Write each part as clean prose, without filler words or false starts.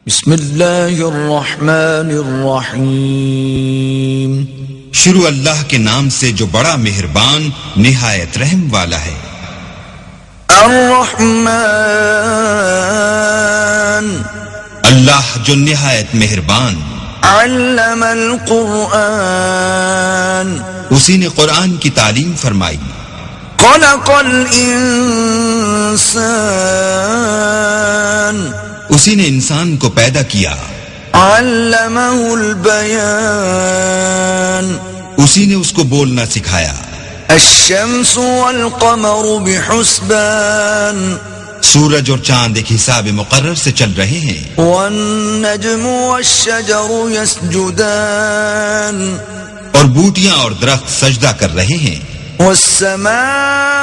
بسم اللہ الرحمن الرحیم شروع اللہ کے نام سے جو بڑا مہربان نہایت رحم والا ہے۔ الرحمن اللہ جو نہایت مہربان، علم القرآن اسی نے قرآن کی تعلیم فرمائی، خلق الانسان اسی نے انسان کو پیدا کیا، علمہ البیان اسی نے اس کو بولنا سکھایا، الشمس والقمر بحسبان سورج اور چاند ایک حساب مقرر سے چل رہے ہیں، والنجم والشجر يسجدان اور بوٹیاں اور درخت سجدہ کر رہے ہیں، والسماء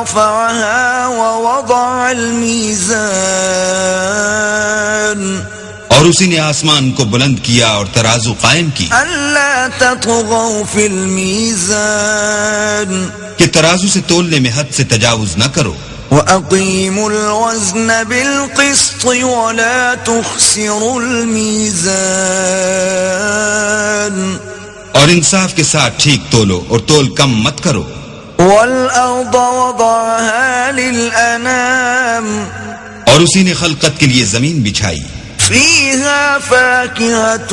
رفعها ووضع الميزان اور اسی نے آسمان کو بلند کیا اور ترازو قائم کی ألا تطغوا في الميزان کہ ترازو سے تولنے میں حد سے تجاوز نہ کرو، وَأَقِيمُوا الْوَزْنَ بِالْقِسْطِ وَلَا تُخْسِرُوا الْمِيزَانَ اور انصاف کے ساتھ ٹھیک تولو اور تول کم مت کرو، وَالْأَرْضَ وَضَعَهَا لِلْأَنَامِ اور اسی نے خلقت کے لیے زمین بچھائی، فِيهَا فَاكِهَةٌ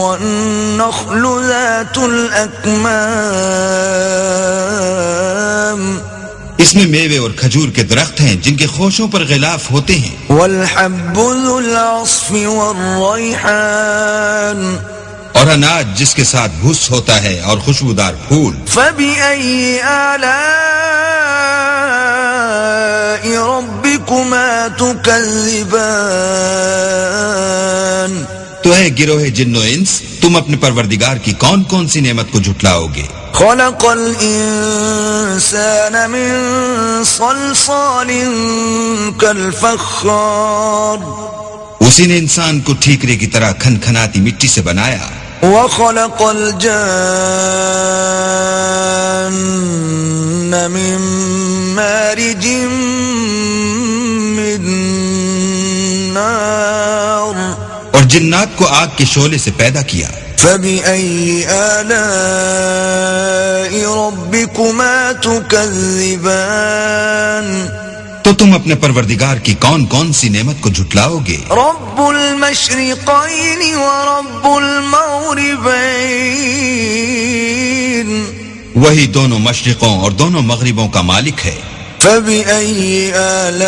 وَالنَّخْلُ ذَاتُ الْأَكْمَامِ اس میں میوے اور کھجور کے درخت ہیں جن کے خوشوں پر غلاف ہوتے ہیں، وَالْحَبُّ ذُو الْعَصْفِ وَالرَّيْحَانِ اور اناج جس کے ساتھ بھس ہوتا ہے اور خوشبودار پھول، فَبِأَيِّ آلَاءِ رَبِّكُمَا تُكَذِّبَانِ تو ہے گروہ جن و انس، تم اپنے پروردگار کی کون کون سی نعمت کو جھٹلاؤ گے؟ خلق الانسان من صلصال كالفخار اسی نے انسان کو ٹھیکرے کی طرح کھنکھناتی مٹی سے بنایا، وخلق الجان من مارج من نار اور جنات کو آگ کے شعلے سے پیدا کیا، فَبِأَيِّ آلَاءِ رَبِّكُمَا تُكَذِّبَانِ تو تم اپنے پروردگار کی کون کون سی نعمت کو جھٹلاؤ گے؟ رب المشرقین ورب المغربین وہی دونوں مشرقوں اور دونوں مغربوں کا مالک ہے، فَبِأَيِّ آلَاءِ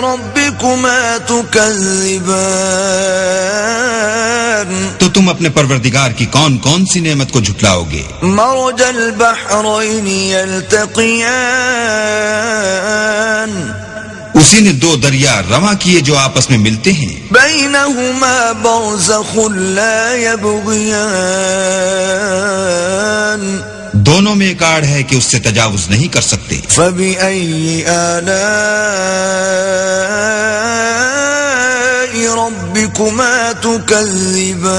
رَبِّكُمَا تُكَذِّبَانِ تو تم اپنے پروردگار کی کون کون سی نعمت کو جھٹلاؤ گے؟ مرج البحرین یلتقیان اسی نے دو دریا رواں کیے جو آپس میں ملتے ہیں، بینہما برزخ لا یبغیان دونوں میں ایک آڑ ہے کہ اس سے تجاوز نہیں کر سکتے، فَبِأَيِّ آلَاءِ رَبِّكُمَا تُكَذِّبَانِ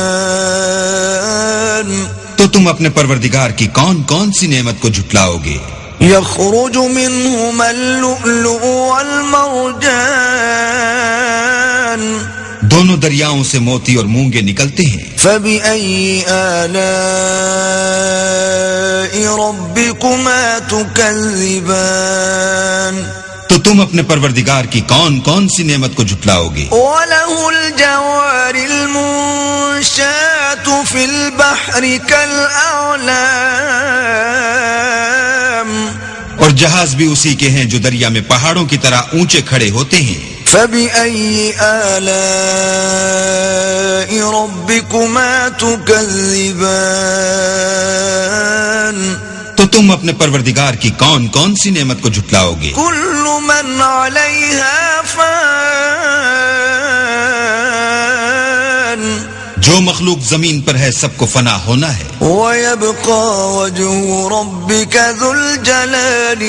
تو تم اپنے پروردگار کی کون کون سی نعمت کو جھٹلاؤ گے؟ يخرج منهما اللؤلؤ والمرجان دونوں دریاؤں سے موتی اور مونگے نکلتے ہیں، فَبِأَيِّ آلَاءِ رَبِّكُمَا تُكَذِّبَانِ تو تم اپنے پروردگار کی کون کون سی نعمت کو جھٹلاؤ گے؟ وَلَهُ الْجَوَارِ الْمُنشَآتُ فِي الْبَحْرِ كَالْأَعْلَامِ اور جہاز بھی اسی کے ہیں جو دریا میں پہاڑوں کی طرح اونچے کھڑے ہوتے ہیں، فَبِأَيِّ آلَاءِ رَبِّكُمَا تُكَذِّبَانِ تو تم اپنے پروردگار کی کون کون سی نعمت کو جھٹلاؤ گے؟ كُلُّ مَنْ عَلَيْهَا فَانٍ جو مخلوق زمین پر ہے سب کو فنا ہونا ہے، وَيَبْقَى وَجْهُ رَبِّكَ ذُو الْجَلَالِ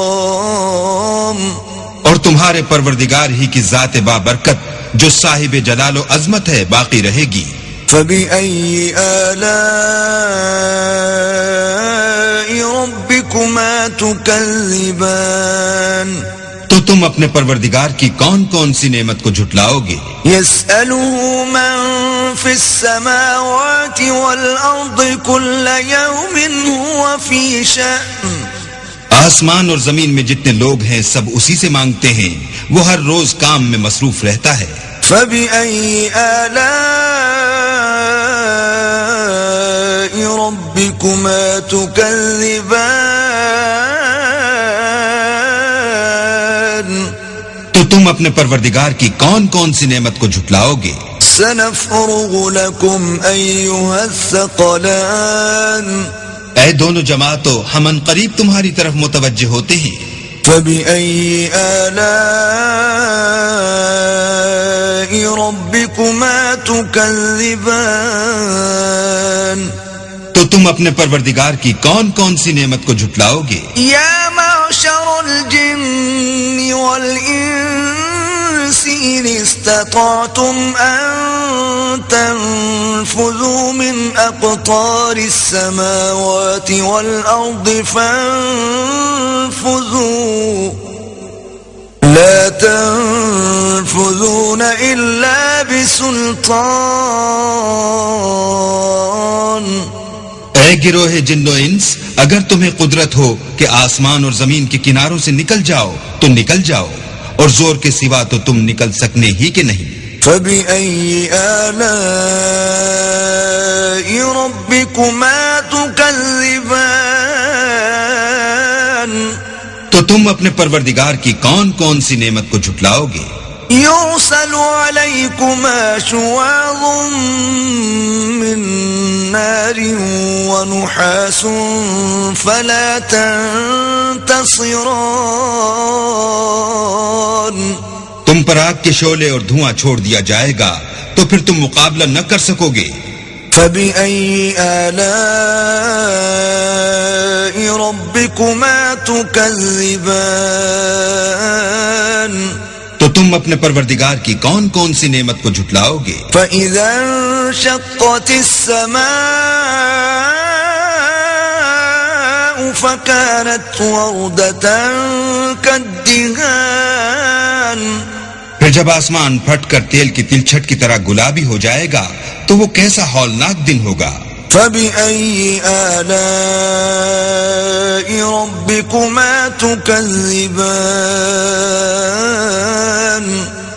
وَالْإِكْرَامِ اور تمہارے پروردگار ہی کی ذات بابرکت جو صاحب جلال و عظمت ہے باقی رہے گی، فَبِأَيِّ آلَاءِ ربكما تكذبان تو تم اپنے پروردگار کی کون کون سی نعمت کو جھٹلاؤ گے؟ يسأله من في السماوات والأرض كل يوم هو في شأن آسمان اور زمین میں جتنے لوگ ہیں سب اسی سے مانگتے ہیں، وہ ہر روز کام میں مصروف رہتا ہے۔ فبأي آلاء ربكما تكذبان تو تم اپنے پروردگار کی کون کون سی نعمت کو جھٹلاؤ گے؟ سنفرغ لكم أيها الثقلان اے دونوں جماعتوں، ہم ان قریب تمہاری طرف متوجہ ہوتے ہیں۔ فبأي آلاء ربكما تكذبان تو تم اپنے پروردگار کی کون کون سی نعمت کو جھٹلاؤ گے؟ يا معشر الجن والإنس إن استطعتم أن تنفذوا من أقطار السماوات والأرض فانفذوا لا تنفذون إلا بسلطان اے گروہ جن و انس، اگر تمہیں قدرت ہو کہ آسمان اور زمین کے کناروں سے نکل جاؤ تو نکل جاؤ، اور زور کے سوا تو تم نکل سکنے ہی کہ نہیں۔ فبأي آلاء ربكما تكذبان تو تم اپنے پروردگار کی کون کون سی نعمت کو جھٹلاؤ گے؟ يرسل عليكما شواظ من نار ونحاس فلا تنتصران تم پر آگ کے شعلے اور دھواں چھوڑ دیا جائے گا تو پھر تم مقابلہ نہ کر سکو گے۔ فبأي آلاء ربكما تكذبان تو تم اپنے پروردگار کی کون کون سی نعمت کو جھٹلاؤ گے؟ فإذا انشقت السماء فكانت وردة كالدهان پھر جب آسمان پھٹ کر تیل کی تلچھٹ کی طرح گلابی ہو جائے گا تو وہ کیسا ہولناک دن ہوگا۔ فبأي آلاء ربكما تكذبان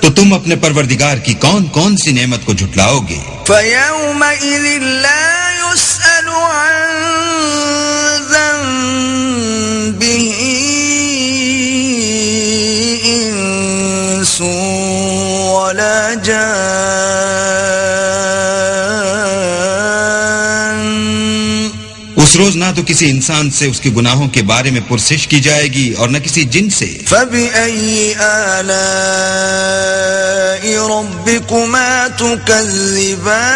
تو تم اپنے پروردگار کی کون کون سی نعمت کو جھٹلاؤ گے؟ فيومئذ لا يسأل عن ذنبه إنس ولا جان اس روز نہ تو کسی انسان سے اس کے گناہوں کے بارے میں پرسش کی جائے گی اور نہ کسی جن سے۔ فبأي آلاء ربكما تكذبان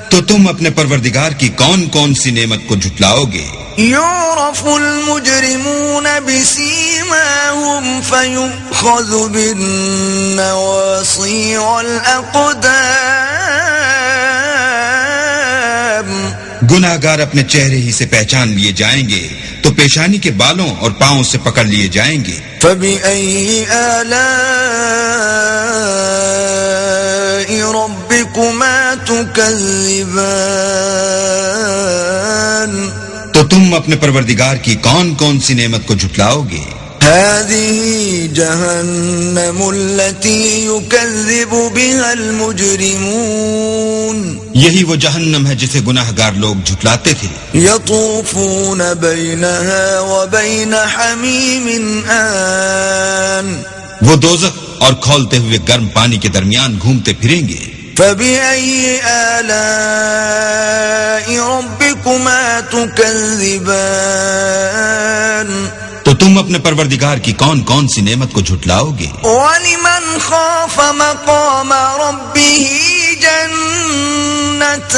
تو تم اپنے پروردگار کی کون کون سی نعمت کو جھٹلاؤ گے؟ يعرف المجرمون بسيماهم فيؤخذ بالنواصي والأقدام گناہ گار اپنے چہرے ہی سے پہچان لیے جائیں گے تو پیشانی کے بالوں اور پاؤں سے پکڑ لیے جائیں گے۔ فبأي آلاء ربكما تكذبان تو تم اپنے پروردگار کی کون کون سی نعمت کو جھٹلاؤ گے؟ هذه جهنم التي يكذب بها المجرمون یہی وہ جہنم ہے جسے گناہ گار لوگ جھٹلاتے تھے۔ يطوفون بينها وبين حميم آن وہ دوزخ اور کھولتے ہوئے گرم پانی کے درمیان گھومتے پھریں گے۔ فبأي آلاء ربكما تكذبان تو تم اپنے پروردگار کی کون کون سی نعمت کو جھٹلاؤ گے؟ ولمن خاف مقام ربه جنتان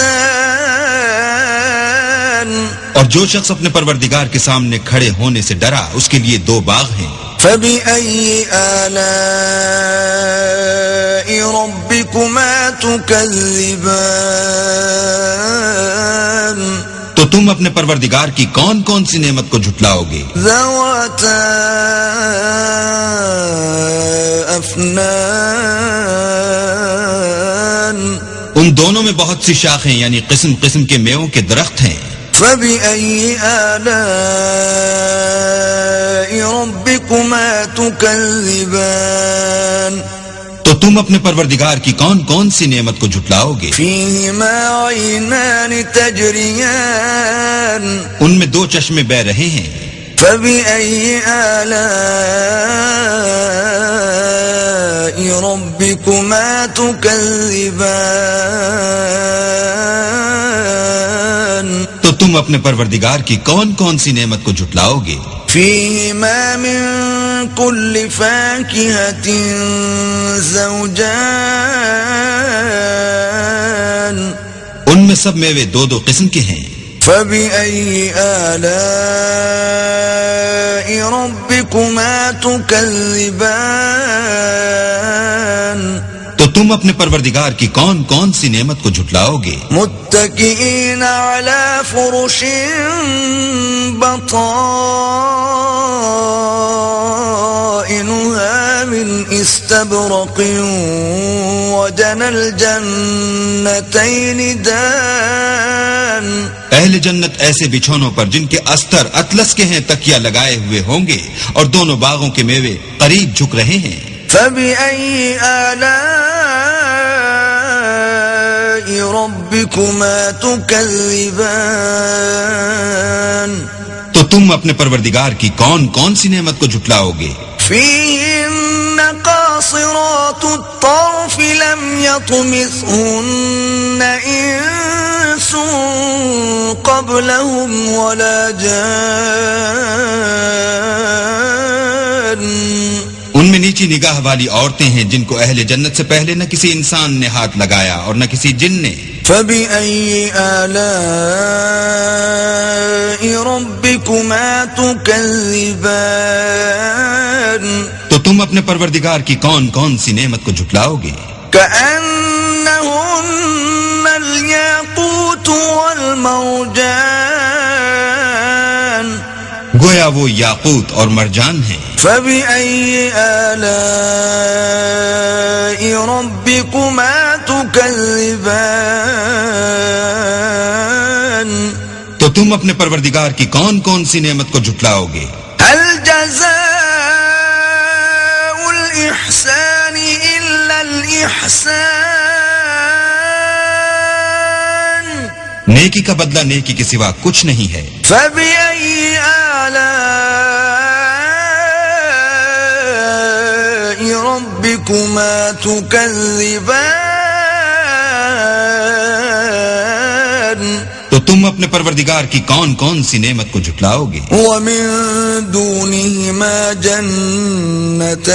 اور جو شخص اپنے پروردگار کے سامنے کھڑے ہونے سے ڈرا اس کے لیے 2 باغ ہیں۔ فبأي آلاء ربكما تكذبان تم اپنے پروردگار کی کون کون سی نعمت کو جھٹلاؤ گے؟ ذواتا افنان، ان دونوں میں بہت سی شاخیں یعنی قسم قسم کے میووں کے درخت ہیں۔ فبأي آلاء ربكما تكذبان، تو تم اپنے پروردگار کی کون کون سی نعمت کو جھٹلاؤ گے؟ فيهما عينان تجريان، ان میں دو چشمے بہہ رہے ہیں۔ فبأي آلاء ربكما تكذبان، تو تم اپنے پروردگار کی کون کون سی نعمت کو جھٹلاؤ گے؟ فيهما من كل فاكهة زوجان، ان میں سب میوے دو دو قسم کے ہیں۔ فبأي آلاء ربكما تكذبان، تو تم اپنے پروردگار کی کون کون سی نعمت کو جھٹلاؤ گے؟ متكئين على فرش بطائنها من استبرق وجنى الجنتين دان، اہل جنت ایسے بچھونوں پر جن کے استر اطلس کے ہیں تکیہ لگائے ہوئے ہوں گے، اور دونوں باغوں کے میوے قریب جھک رہے ہیں۔ فبأي آلاء ربكما تكذبان، تو تم اپنے پروردگار کی کون کون سی نعمت کو جھٹلاؤ گے؟ فيهن قاصرات الطرف لم يطمثهن إنس قبلهم ولا جان، ان میں نیچی نگاہ والی عورتیں ہیں جن کو اہل جنت سے پہلے نہ کسی انسان نے ہاتھ لگایا اور نہ کسی جن نے۔ فبأي آلاء ربكما تكذبان، تو تم اپنے پروردگار کی کون کون سی نعمت کو جھٹلاؤ گے؟ كأنهن الياقوت والمرجان، گویا وہ یاقوت اور مرجان ہیں۔ فبأي آلاء ربكما تكذبان، تو تم اپنے پروردگار کی کون کون سی نعمت کو جھٹلاؤ گے؟ هل جزاء الإحسان إلا الإحسان، نیکی کا بدلہ نیکی کے سوا کچھ نہیں ہے۔ فبأي آلاء ربكما تكذبان، تو تم اپنے پروردگار کی کون کون سی نعمت کو جھٹلاؤ گے؟ ومن دونهما جنتان،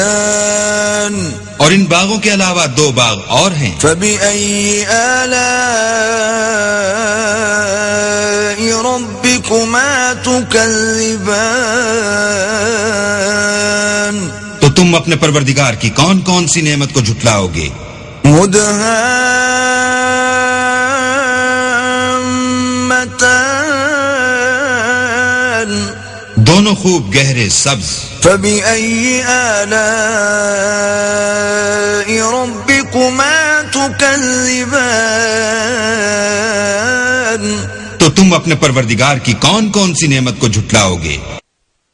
اور ان باغوں کے علاوہ دو باغ اور ہیں۔ فبأي آلاء ربكما تكذبان، تو تم اپنے پروردگار کی کون کون سی نعمت کو جھٹلاؤ گے؟ مدهامتان، دونوں خوب گہرے سبز۔ فبأي آلاء ربكما تكذبان، تو تم اپنے پروردگار کی کون کون سی نعمت کو جھٹلاؤ گے؟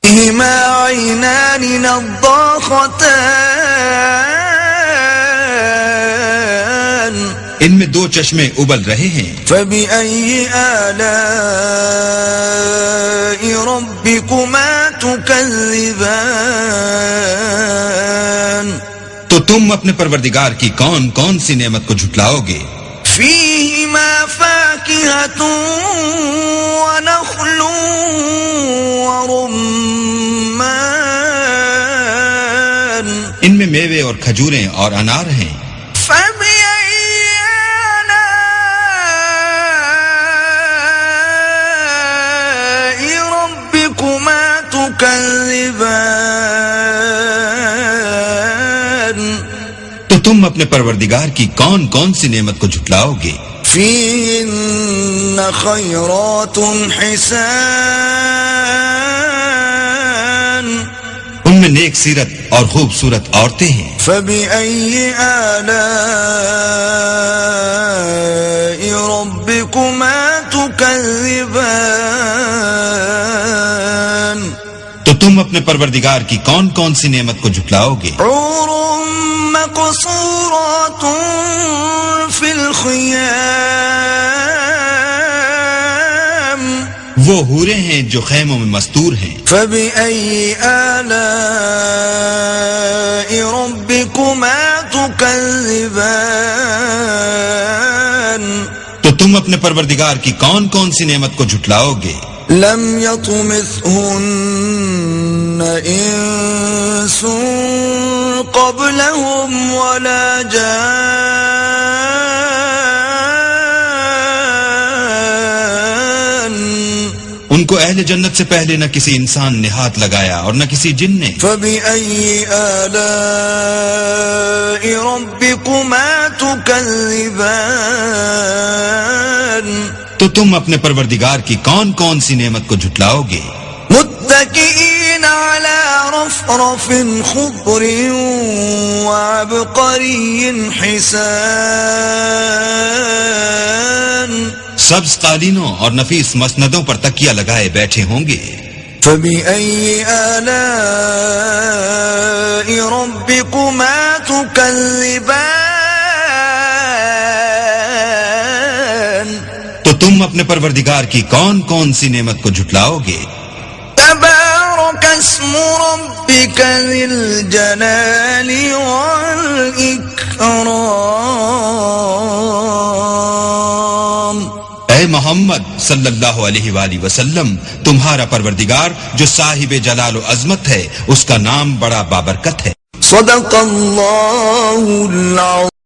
فيهما عينان نضاختان، ان میں دو چشمے ابل رہے ہیں۔ فبأي آلاء ربكما تكذبان، تو تم اپنے پروردگار کی کون کون سی نعمت کو جھٹلاؤ گے؟ فيهما فاكهة ونخل ورمان، ان میں میوے اور کھجوریں اور انار ہیں۔ فبأي آلاء ربكما تكذبان، تو تم اپنے پروردگار کی کون کون سی نعمت کو جھٹلاؤ گے؟ فيهن خيرات حسان ان میں نیک سیرت اور خوبصورت عورتیں ہیں. فبأي آلاء ربكما تكذبان تو تم اپنے پروردگار کی کون کون سی نعمت کو جھٹلاؤ گے؟ حور مقصورات في الخيام وہ حوریں ہیں جو خیموں میں مستور ہیں. فبأي آلاء ربكما تكذبان تو تم اپنے پروردگار کی کون کون سی نعمت کو جھٹلاؤ گے؟ لم يطمثهن انس قبلهم ولا جان ان کو اہل جنت سے پہلے نہ کسی انسان نے ہاتھ لگایا اور نہ کسی جن نے. فبأي آلاء ربكما تكذبان تو تم اپنے پروردگار کی کون کون سی نعمت کو جھٹلاؤ گے؟ متكئين على رفرف خضر وعبقري حسان سبز قالینوں اور نفیس مسندوں پر تکیہ لگائے بیٹھے ہوں گے. فبأي آلاء ربكما تكذبان تو تم اپنے پروردگار کی کون کون سی نعمت کو جھٹلاؤ گے؟ تبارك اسم ربك ذي الجلال والإكرام. اے محمد صلی اللہ علیہ وآلہ وسلم، تمہارا پروردگار جو صاحب جلال و عظمت ہے، اس کا نام بڑا بابرکت ہے. صدق اللہ العظیم.